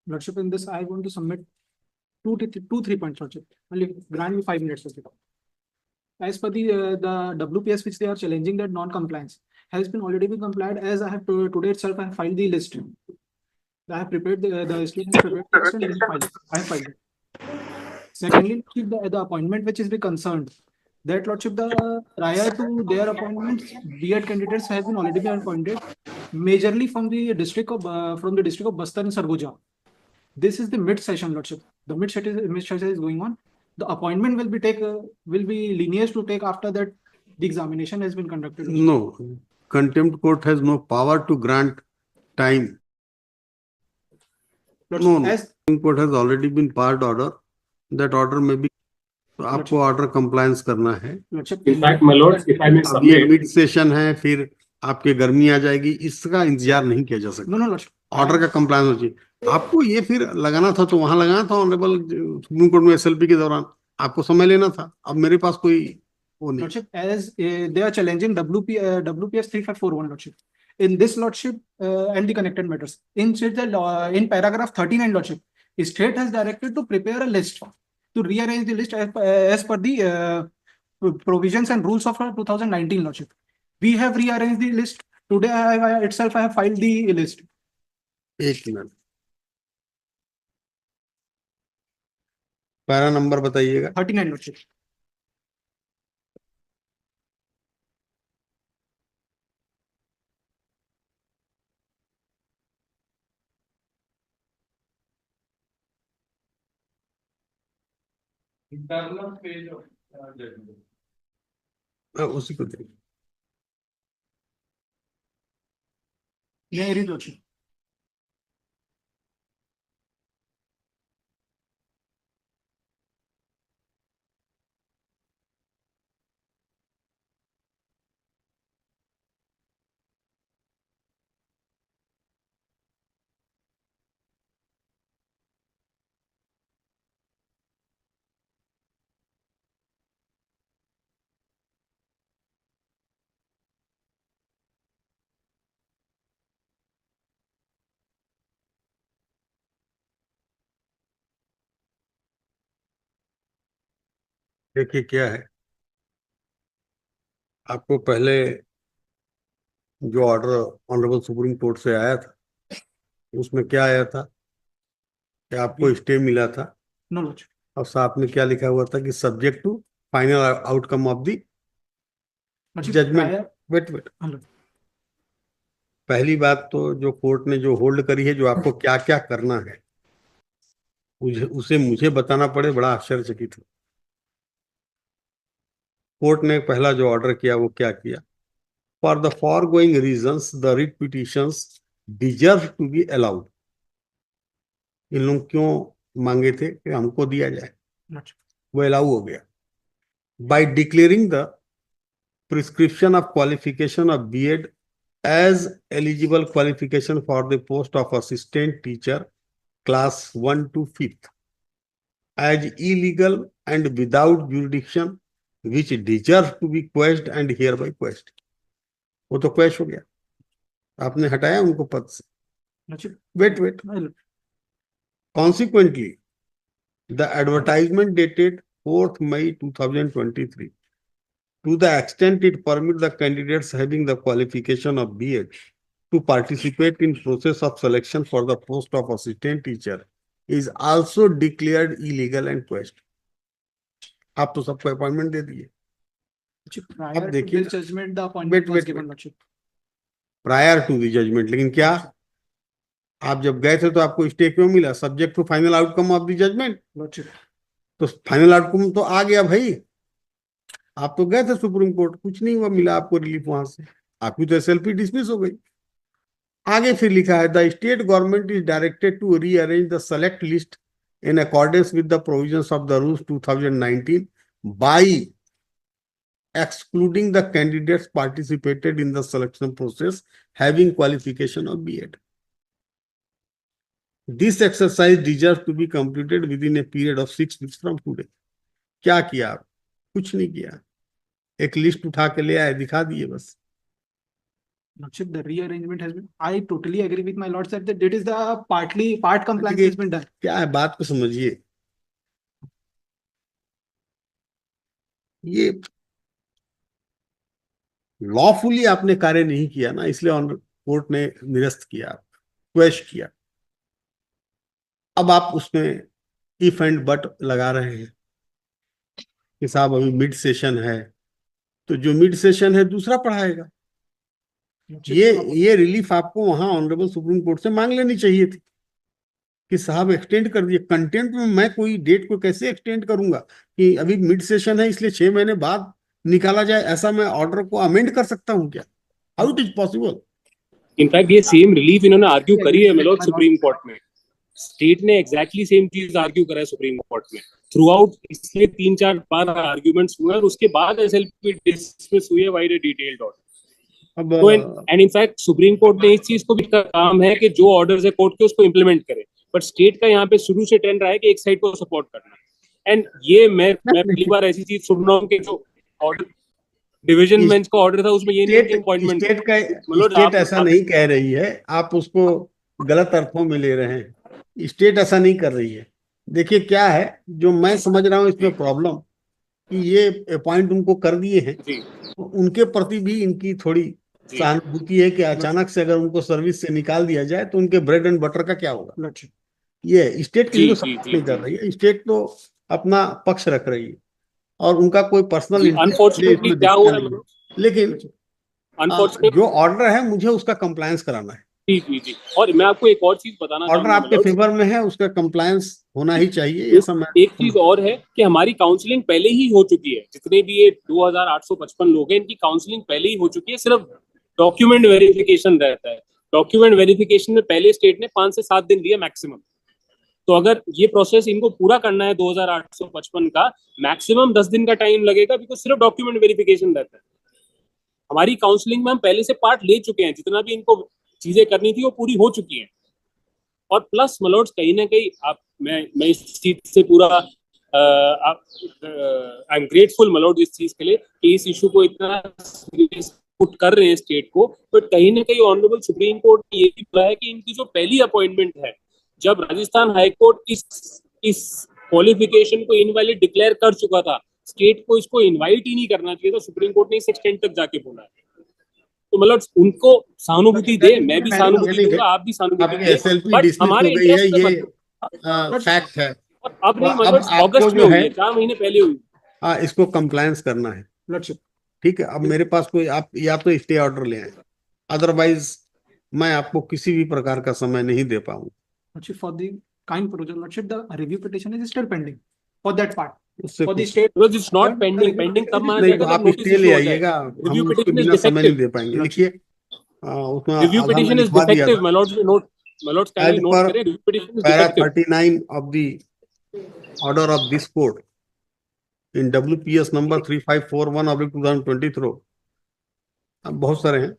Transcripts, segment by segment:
Lordship, in this, I want to submit two, 3 points, Lordship. Only grant me 5 minutes, Lordship. As per the WPS which they are challenging, that non-compliance has been already been complied. As I have today itself, I have filed the list. I have prepared the state has prepared the list and we have filed it. I have filed it. Secondly, the appointment which is be concerned, that Lordship, the prior to their appointments, B.Ed candidates have been already been appointed, majorly from the district of Bastar and Sarguja. This is the mid session, Lordship. The mid session is going on. The appointment will be lineage to take after that the examination has been conducted. No, contempt court has no power to grant time. Lordship, No, as Supreme Court has already been passed order. That order may be. तो आपको order compliance करना है. In fact my lord, if I may अब ये submit, mid session है, फिर आपके गर्मी आ जाएगी, इसका इंतजार नहीं किया जा सकता. नो नो लॉर्डशिप, ऑर्डर का कंप्लायंस हो चाहिए. आपको ये फिर लगाना था तो वहां लगाना था ऑनरेबल सुप्रीम कोर्ट में एसएलपी के दौरान. आपको समय लेना था. अब मेरे पास कोई वो नहीं. Lordship, as they are challenging WPS 3541, Lordship. In this, Lordship, and the connected matters. In paragraph 39, Lordship, state has directed to prepare a list to rearrange the list as per the provisions and rules of 2019, Lordship. We have rearranged the list. Today, I have filed the list. एक minute, para number बताइएगा. 39, Lordship. Internal page of उसी को देखिए. Yeah, it is, Lordship. देखिए क्या है, आपको पहले जो ऑर्डर ऑनरेबल सुप्रीम कोर्ट से आया था उसमें क्या आया था कि आपको स्टे मिला था. No, Lordship. और साथ में क्या लिखा हुआ था कि subject to final outcome of the Lordship, judgment. prior- wait. Hello. पहली बात तो जो कोर्ट ने जो होल्ड करी है, जो आपको क्या क्या करना है, उसे मुझे बताना पड़े, बड़ा आश्चर्यचकित हूं. कोर्ट ने पहला जो ऑर्डर किया वो क्या किया, for the foregoing reasons the writ petitions deserve to be allowed. इन लोग क्यों मांगे थे कि हमको दिया जाए, Lordship. वो अलाउ हो गया. By declaring the prescription of qualification of BEd as eligible qualification for the post of assistant teacher class 1 to 5th as illegal and without jurisdiction which deserve to be quashed and hereby quashed. वो तो क्वेश हो गया, आपने हटाया उनको पद से. Lordship. Wait. Consequently, the advertisement dated 4th May 2023, to the extent it permits the candidates having the qualification of B.Ed to participate in process of selection for the post of assistant teacher, is also declared illegal and quashed. आप तो सबको appointment दे दिए. Lordship, prior to देखिए this judgment, the appointment was given, Lordship. Prior to the judgment. लेकिन क्या आप जब गए थे तो आपको स्टे क्यों मिला? Subject to final outcome of the judgment. Lordship. तो फाइनल आउटकम तो आ गया भाई. आप तो गए थे सुप्रीम कोर्ट, कुछ नहीं हुआ, मिला आपको रिलीफ वहां से. आपकी तो एसएलपी डिसमिस हो गई. आगे फिर लिखा है, the state government is directed to rearrange the select list in accordance with the provisions of the rules 2019 by excluding the candidates participated in the selection process having qualification of B.Ed. This exercise deserves to be completed within a period of 6 weeks from today. क्या किया आप? कुछ नहीं किया. एक list उठा के ले आए, दिखा दिए बस. Lordship, the rearrangement has been, I totally agree with my lordship that it is the part compliance देखिए, has been done. क्या है, बात को समझिए। ये लॉफुली आपने कार्य नहीं किया ना, इसलिए कोर्ट ने निरस्त किया, क्वेश किया। अब आप उसमें इफ एंड बट लगा रहे हैं कि साहब अभी मिड सेशन है, तो जो मिड सेशन है दूसरा पढ़ाएगा। ये रिलीफ आपको वहां ऑनरेबल सुप्रीम कोर्ट से मांग लेनी चाहिए थी कि साहब एक्सटेंड कर दिए। कंटेंट में मैं कोई डेट को कैसे एक्सटेंड करूंगा कि अभी मिड सेशन है इसलिए 6 महीने बाद निकाला जाए, ऐसा मैं ऑर्डर को अमेंड कर सकता हूं क्या? How it is possible? In fact ये सेम रिलीफ इन्होंने आर्ग्यू करी है मेलोड सुप्रीम कोर्ट में। स्टेट ने एग्जैक्टली सेम चीज आर्ग्यू करा है सुप्रीम कोर्ट में थ्रू आउट, इसलिए 3-4 बार आर्ग्यूमेंट्स हुए और उसके बाद एसएलपी डिसमिस हुई है वाइड डिटेल्ड ऑर्डर। अब तो एंड इनफैक्ट सुप्रीम कोर्ट ने इस चीज को भी, का काम है कि जो ऑर्डर्स है कोर्ट के उसको इंप्लीमेंट करे, बट स्टेट का यहाँ पे शुरू से ट्रेंड रहा है कि एक साइड को सपोर्ट करना। एंड ये मैं पहली बार ऐसी चीज सुन रहा हूँ कि जो ऑर्डर डिवीजन बेंच का ऑर्डर था उसमें ये नहीं अपॉइंटमेंट। स्टेट ऐसा नहीं कह रही है, आप उसको गलत अर्थों में ले रहे हैं। स्टेट ऐसा नहीं कर रही है। देखिए क्या है, जो मैं समझ रहा हूँ इसमें प्रॉब्लम कि ये अपॉइंट उनको कर दिए हैं, तो उनके प्रति भी इनकी थोड़ी सहानुभूति है कि अचानक से अगर उनको सर्विस से निकाल दिया जाए तो उनके ब्रेड एंड बटर का क्या होगा। ये स्टेट किसी को सपोर्ट नहीं कर रही है, स्टेट तो अपना पक्ष रख रही है और उनका कोई पर्सनल अनफॉर्चुनेटली क्या हुआ है, लेकिन जो ऑर्डर है मुझे उसका कंप्लायंस कराना है। जी। और मैं आपको एक और चीज बताना ऑर्डर आपके फेवर में है, उसका कंप्लायंस होना ही चाहिए। ये सब एक चीज और है कि हमारी काउंसलिंग पहले ही हो चुकी है, जितने भी ये 2855 लोग हैं इनकी काउंसलिंग पहले ही हो चुकी है, सिर्फ डॉक्यूमेंट वेरिफिकेशन रहता है। डॉक्यूमेंट वेरिफिकेशन में पहले स्टेट ने 5 से 7 दिन लिया मैक्सिमम। तो अगर ये प्रोसेस इनको पूरा करना है 2855 का, मैक्सिमम 10 दिन का टाइम लगेगा, बिकॉज सिर्फ डॉक्यूमेंट वेरिफिकेशन रहता है। हमारी काउंसलिंग में हम पहले से पार्ट ले चुके हैं, जितना भी इनको चीजें करनी थी वो पूरी हो चुकी हैं। और प्लस मलोड्स कहीं ना कहीं आप मैं इस चीज से पूरा आई एम ग्रेटफुल मलोड इस चीज के लिए कि इस इशू को इतना पुट कर रहे हैं स्टेट को। बट कहीं ना कहीं ऑनरेबल सुप्रीम कोर्ट ने ये भी बोला है कि इनकी जो पहली अपॉइंटमेंट है, जब राजस्थान हाई कोर्ट इस क्वालिफिकेशन को इनवैलिड डिक्लेयर कर चुका था, स्टेट को इसको इनवाइट ही नहीं करना चाहिए था। सुप्रीम कोर्ट ने इस एक्सटेंड तक जाके बोला है। तो मतलब उनको सहानुभूति दे, मैं भी सहानुभूति दूंगा, आप भी सहानुभूति दे, बट हमारे इंटरेस्ट पे मत। फैक्ट है। और अब नहीं, मतलब अगस्त में हुई है, 4 महीने पहले हुई। हाँ, इसको कंप्लायंस करना है। ठीक है, अब मेरे पास कोई, आप या तो स्टे ऑर्डर ले आए, अदरवाइज मैं आपको किसी भी प्रकार का समय नहीं दे पाऊंगा। For the kind project, Lordship, the review petition is still pending for that part. उससे For the state, because it's not pending तब माना नहीं, जाएगा आप स्टे ले आइएगा, हम उसके बिना समय नहीं दे पाएंगे। लिखिए उसमें review petition is defective. my lords note, my lords kindly note करें, review petition is para defective. 39 of the order of this court in WPS number 3541/2023, अब बहुत सारे हैं,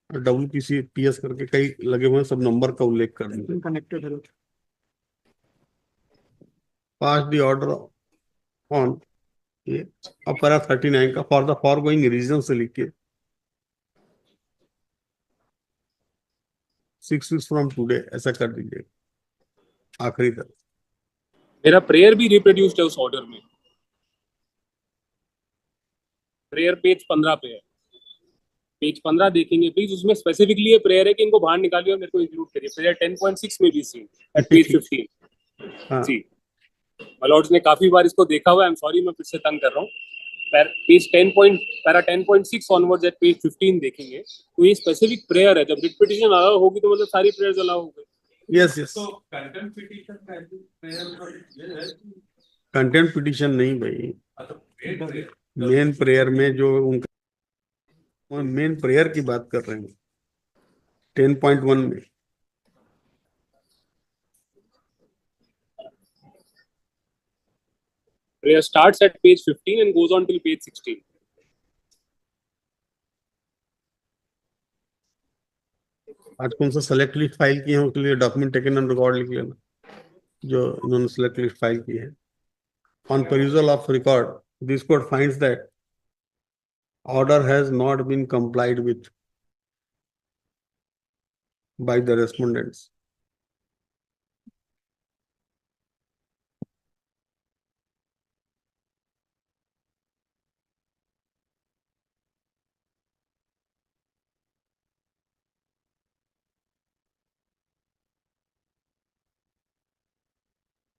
WPS करके कई लगे हुए हैं, सब नंबर का उल्लेख कर देंगे। connected है। पास द ऑर्डर ऑन ये, अब पैरा 39 का फॉर द फॉरगोइंग रीजन से लिख के 6 weeks from today ऐसा कर दीजिए आखिरी तक। मेरा प्रेयर भी रिप्रोड्यूस्ड है उस ऑर्डर में। प्रेयर पेज 15 पे है, पेज 15 देखेंगे प्लीज, उसमें स्पेसिफिकली ये प्रेयर है कि इनको बाहर निकालिए और मेरे को इंक्लूड करिए। प्रेयर 10.6 में भी सीन पेज 15 जी। मलॉर्ड्स ने काफी बार इसको देखा हुआ है, आई एम सॉरी मैं फिर से तंग कर रहा हूँ। पेज 10.6 ऑनवर्ड्स एट पेज 15 देखेंगे तो ये स्पेसिफिक प्रेयर है। जब रिट पिटीशन अलाउ होगी तो मतलब सारी प्रेयर्स अलाउ हो गई। यस यस, तो कंटेम्प्ट पिटीशन का कंटेम्प्ट पिटीशन नहीं भाई, मेन प्रेयर में जो उनका मेन प्रेयर की बात कर रहे हैं 10.1 में। Prayer starts at page 15 and goes on till page 16. आज कौन सा सेलेक्ट लिस्ट फाइल किए हैं उसके लिए डॉक्यूमेंट टेकन ऑन रिकॉर्ड लिख लेना, जो इन्होंने सेलेक्ट लिस्ट फाइल की है। On perusal of record, this court finds that order has not been complied with by the respondents.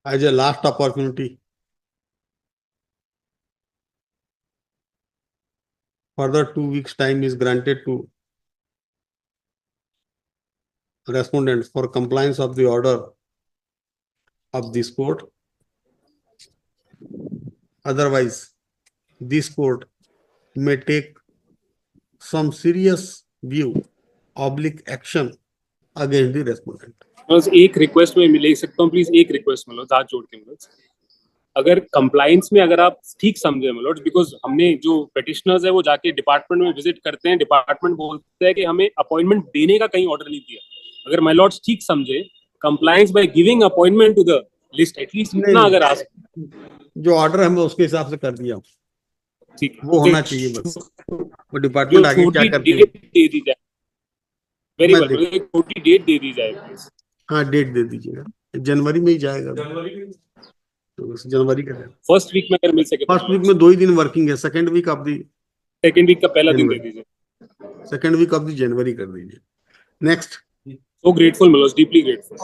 As a last opportunity, further 2 weeks time is granted to respondents for compliance of the order of this court. Otherwise, this court may take some serious view, oblique action against the respondent. बस एक request में ले सकता हूँ please, एक request Manoj, हाथ जोड़ के मनोज, अगर कंप्लायंस में अगर आप ठीक समझे मनोज, बिकॉज हमने जो पेटिशनर्स है वो जाके डिपार्टमेंट में विजिट करते हैं, डिपार्टमेंट बोलता है कि हमें अपॉइंटमेंट देने का कहीं ऑर्डर नहीं दिया. अगर माय लॉर्ड्स ठीक समझे, compliance by giving appointment to the list, at least इतना अगर आ जो ऑर्डर है मैं उसके हिसाब से कर दिया हूँ, ठीक वो होना चाहिए बस. वो डिपार्टमेंट आगे क्या करती है. डेट दे दी जाए, वेरी मैं वेल, एक छोटी डेट दे दी जाए प्लीज. हाँ, डेट दे दीजिएगा, जनवरी में ही जाएगा. तो बस जनवरी का फर्स्ट वीक में अगर मिल सके, फर्स्ट वीक में 2 ही दिन वर्किंग है. Second week of the second week का पहला दिन दे दीजिए. Second week of the January कर दीजिए. Next. So grateful, Manoj, deeply grateful.